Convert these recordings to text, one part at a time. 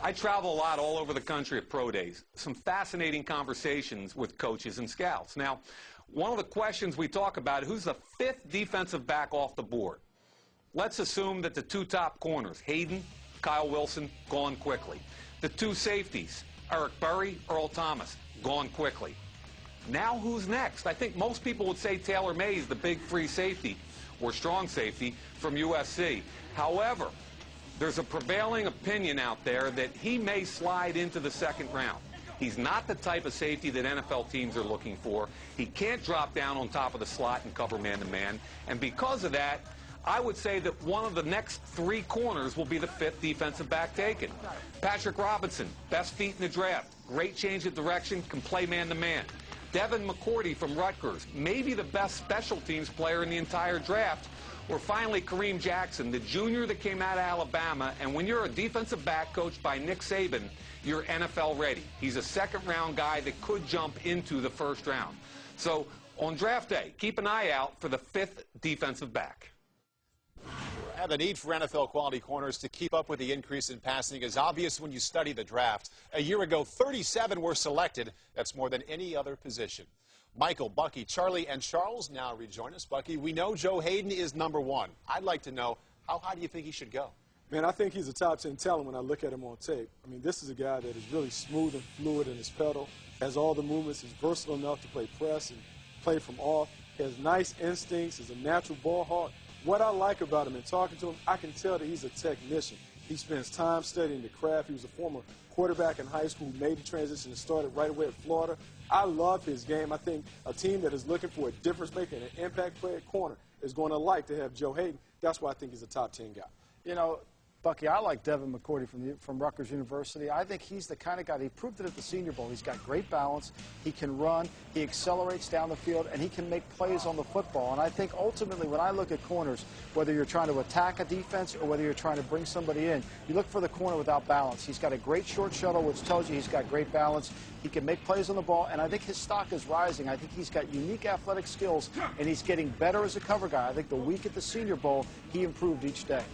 I travel a lot all over the country at pro days. Some fascinating conversations with coaches and scouts. Now, one of the questions we talk about, who's the fifth defensive back off the board? Let's assume that the two top corners, Hayden, Kyle Wilson, gone quickly. The two safeties, Eric Berry, Earl Thomas, gone quickly. Now who's next? I think most people would say Taylor Mays, the big free safety, or strong safety from USC. However, there's a prevailing opinion out there that he may slide into the second round. He's not the type of safety that NFL teams are looking for. He can't drop down on top of the slot and cover man-to-man. And because of that, I would say that one of the next three corners will be the fifth defensive back taken. Patrick Robinson, best feet in the draft, great change of direction, can play man-to-man. Devin McCourty from Rutgers, maybe the best special teams player in the entire draft. Or finally, Kareem Jackson, the junior that came out of Alabama. And when you're a defensive back coached by Nick Saban, you're NFL ready. He's a second-round guy that could jump into the first round. So on draft day, keep an eye out for the fifth defensive back. The need for NFL quality corners to keep up with the increase in passing is obvious when you study the draft. A year ago, 37 were selected. That's more than any other position. Michael, Bucky, Charlie, and Charles now rejoin us. Bucky, we know Joe Hayden is #1. I'd like to know, how high do you think he should go? Man, I think he's a top 10 talent when I look at him on tape. I mean, this is a guy that is really smooth and fluid in his pedal, has all the movements, is versatile enough to play press and play from off, has nice instincts, is a natural ball hawk. What I like about him and talking to him, I can tell that he's a technician. He spends time studying the craft. He was a former quarterback in high school who made the transition and started right away at Florida. I love his game. I think a team that is looking for a difference maker and an impact player at corner is going to like to have Joe Hayden. That's why I think he's a top 10 guy. You know, Bucky, I like Devin McCourty from Rutgers University. I think he's the kind of guy, he proved it at the Senior Bowl. He's got great balance, he can run, he accelerates down the field, and he can make plays on the football. And I think ultimately when I look at corners, whether you're trying to attack a defense or whether you're trying to bring somebody in, you look for the corner without balance. He's got a great short shuttle, which tells you he's got great balance. He can make plays on the ball, and I think his stock is rising. I think he's got unique athletic skills, and he's getting better as a cover guy. I think the week at the Senior Bowl, he improved each day.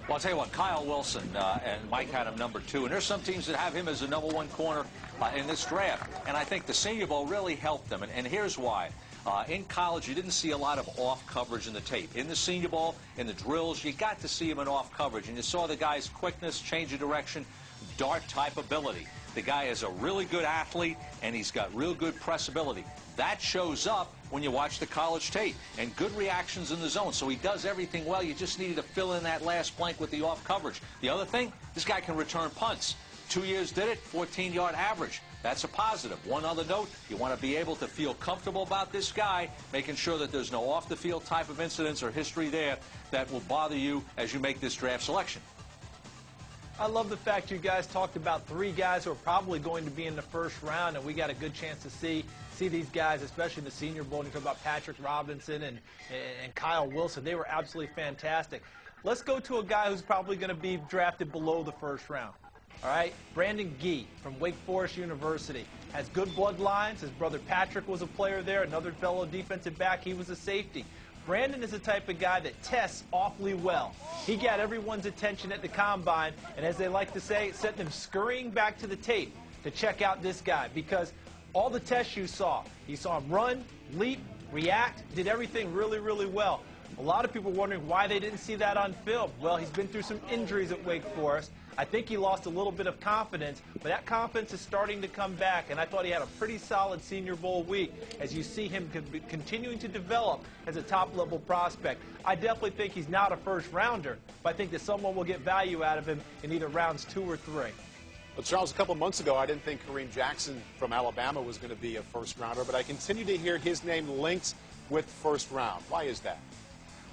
Well, I'll tell you what, Kyle Wilson and Mike had him #2, and there's some teams that have him as a #1 corner in this draft, and I think the Senior Bowl really helped them, and here's why. In college, you didn't see a lot of off coverage in the tape. In the Senior Bowl, in the drills, you got to see him in off coverage, and you saw the guy's quickness, change of direction, dart-type ability. The guy is a really good athlete, and he's got real good press ability. That shows up when you watch the college tape, and good reactions in the zone. So he does everything well. You just needed to fill in that last blank with the off coverage. The other thing, this guy can return punts. 2 years did it, 14-yard average. That's a positive. One other note, you want to be able to feel comfortable about this guy, making sure that there's no off-the-field type of incidents or history there that will bother you as you make this draft selection. I love the fact you guys talked about 3 guys who are probably going to be in the first round, and we got a good chance to see these guys, especially in the Senior Bowl. You talk about Patrick Robinson and Kyle Wilson. They were absolutely fantastic. Let's go to a guy who's probably going to be drafted below the first round. All right, Brandon Gee from Wake Forest University has good bloodlines. His brother Patrick was a player there, another fellow defensive back. He was a safety. Brandon is the type of guy that tests awfully well. He got everyone's attention at the combine, and as they like to say, sent them scurrying back to the tape to check out this guy, because all the tests you saw him run, leap, react, did everything really, really well. A lot of people are wondering why they didn't see that on film. Well, he's been through some injuries at Wake Forest. I think he lost a little bit of confidence, but that confidence is starting to come back, and I thought he had a pretty solid Senior Bowl week as you see him continuing to develop as a top-level prospect. I definitely think he's not a first-rounder, but I think that someone will get value out of him in either rounds 2 or 3. Well, Charles, a couple months ago, I didn't think Kareem Jackson from Alabama was going to be a first-rounder, but I continue to hear his name linked with first round. Why is that?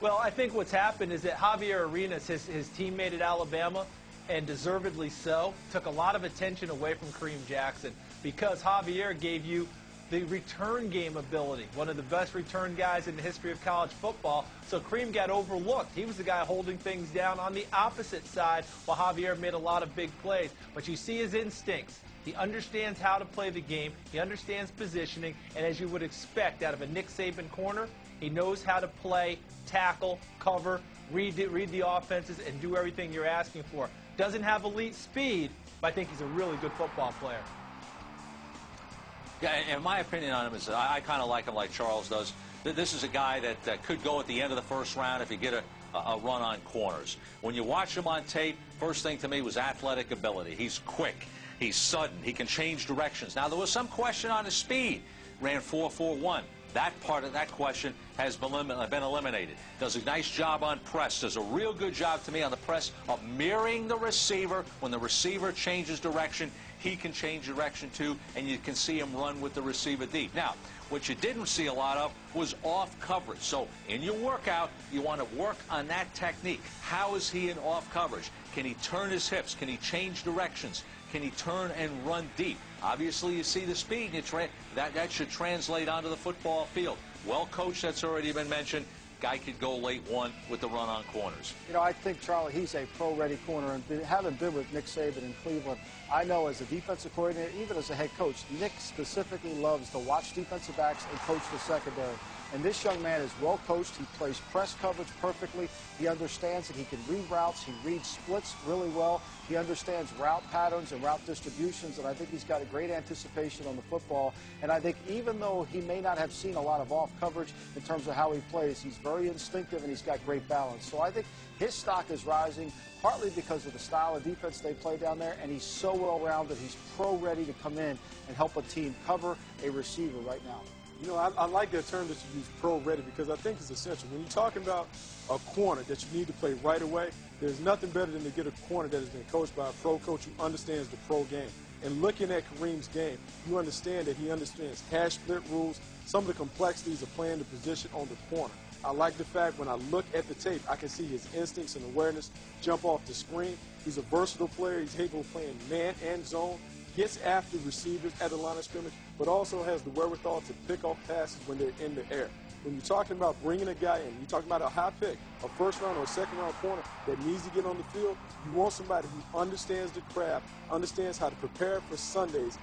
Well, I think what's happened is that Javier Arenas, his teammate at Alabama, and deservedly so, took a lot of attention away from Kareem Jackson because Javier gave you the return game ability, one of the best return guys in the history of college football. So Kareem got overlooked. He was the guy holding things down on the opposite side while Javier made a lot of big plays. But you see his instincts. He understands how to play the game. He understands positioning. And as you would expect out of a Nick Saban corner, he knows how to play, tackle, cover, read the offenses, and do everything you're asking for. Doesn't have elite speed, but I think he's a really good football player. Yeah, and my opinion on him is that I kind of like him like Charles does. This is a guy that could go at the end of the first round if you get a run on corners. When you watch him on tape, first thing to me was athletic ability. He's quick. He's sudden. He can change directions. Now, there was some question on his speed. Ran 4.41. That part of that question has been eliminated. Does a nice job on press. Does a real good job to me on the press of mirroring the receiver. When the receiver changes direction, he can change direction too, and you can see him run with the receiver deep. Now, what you didn't see a lot of was off coverage. So in your workout, you want to work on that technique. How is he in off coverage? Can he turn his hips? Can he change directions? Can he turn and run deep? Obviously, you see the speed, and that should translate onto the football field. Well coached, that's already been mentioned. Guy could go late one with the run on corners. You know, I think, Charlie, he's a pro-ready corner. And having been with Nick Saban in Cleveland, I know as a defensive coordinator, even as a head coach, Nick specifically loves to watch defensive backs and coach the secondary. And this young man is well coached. He plays press coverage perfectly. He understands that he can read routes. He reads splits really well. He understands route patterns and route distributions, and I think he's got a great anticipation on the football. And I think even though he may not have seen a lot of off coverage in terms of how he plays, he's very instinctive and he's got great balance. So I think his stock is rising partly because of the style of defense they play down there, and he's so well-rounded. He's pro-ready to come in and help a team cover a receiver right now. You know, I like that term that you use, pro-ready, because I think it's essential. When you're talking about a corner that you need to play right away, there's nothing better than to get a corner that has been coached by a pro coach who understands the pro game. And looking at Kareem's game, you understand that he understands hash split rules, some of the complexities of playing the position on the corner. I like the fact when I look at the tape, I can see his instincts and awareness jump off the screen. He's a versatile player. He's capable of playing man and zone. Gets after receivers at the line of scrimmage, but also has the wherewithal to pick off passes when they're in the air. When you're talking about bringing a guy in, you're talking about a high pick, a first round or a second round corner that needs to get on the field, you want somebody who understands the craft, understands how to prepare for Sundays,